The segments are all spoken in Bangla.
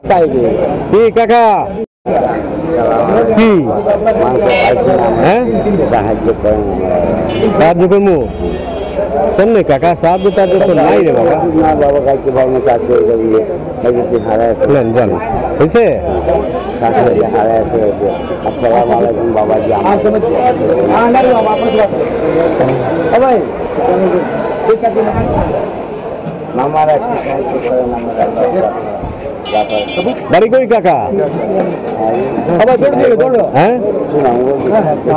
কি কাকা কি হ্যাঁ সাহায্য করবো কেমনে কাকা সাহায্য টাহায্য তো নাই রে বাবা বাবা গাইতে পারবো চাচ্ছে হারায় জান হয়েছে হারায় আছে। আসসালামু আলাইকুম বাবাজি। আমার একটু সাহায্য করেন, বাড়ি কই কাকা? হ্যাঁ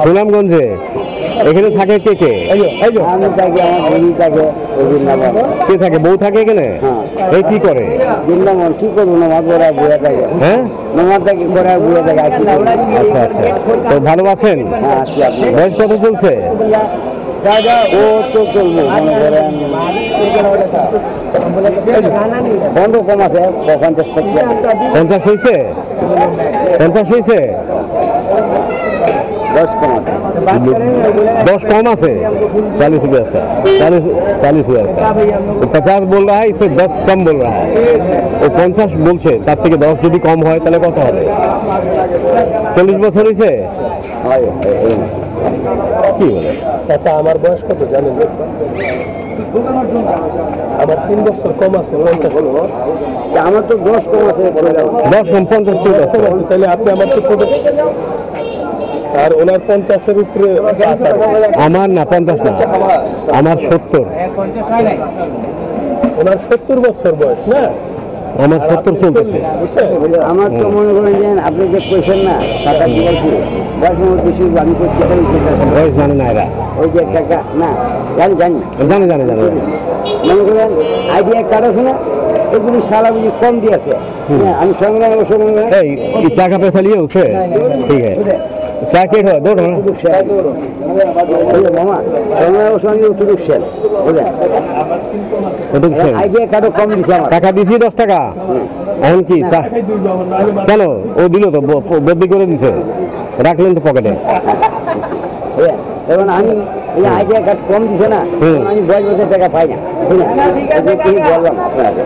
সুনামগঞ্জে। এখানে থাকে কে কে? আমি থাকি, আমার দিদি থাকে, কে থাকে? বউ থাকে এখানে? এই কি করে? বৃন্দাবন। কি করবো, নামাজ পড়ায় বুয়ে থাকে। হ্যাঁ নামাজ থাকি পড়ায় বুয়ে থাকে। আচ্ছা আচ্ছা, তো ভালো আছেন? হ্যাঁ আছি। আপনি? বয়স কত চলছে? ও তো চলবো মনে করেন বন্ধ কম আছে 50 থেকে। 50 হয়েছে? 50 হয়েছে? 10 কম আছে। 10 कम আছে। 40 रुपया का 40 रुपया का 50 बोल रहा है, इससे 10 कम बोल रहा है। वो 50 বলছে, তার থেকে 10 যদি কম হয় তাহলে কত হবে? 40 বছর হয়েছে? কি বলে চাচা আমার বয়স কত জানেন? আমার 3 বছর কম আছে। আমার তো 10 কম আছে। 10 কম 50 ছিল। তাহলে আপনি আমার তো আর ওনার 50-এর উপরে। আমার না 50 না, আমার 70। ওনার 70 বছর বয়স না? আমার 70 চলতেছে। আমার তো মনে করেন যে আপনি যে কইছেন না টাকা দিয়েছি বয়সের বেশি আমি করতে পারি সেটা বয়স জানে না এরা। ওই যে টাকা না জানি জানে জানে জানে মনে করেন আইডিয়া কার্ড আছে না, এগুলি সারা বুঝি কম দিয়েছে। আমি সঙ্গে এই চা का पैसा लिए उसे? ठीक है, चाय के दो ना। মামা সঙ্গে উঠুকছেন বুঝলেন, আইডিয়া কার্ডও কম দিচ্ছে আমার। টাকা দিছি 10 টাকা, এখন কি চা কেন? ও দিল তো, বদলি করে দিছে, রাখলেন তো পকেটে। এখন আমি আইডিয়া কার্ড কম দিছে না, আমি 10 বছর টাকা পাই না। বললাম আপনাকে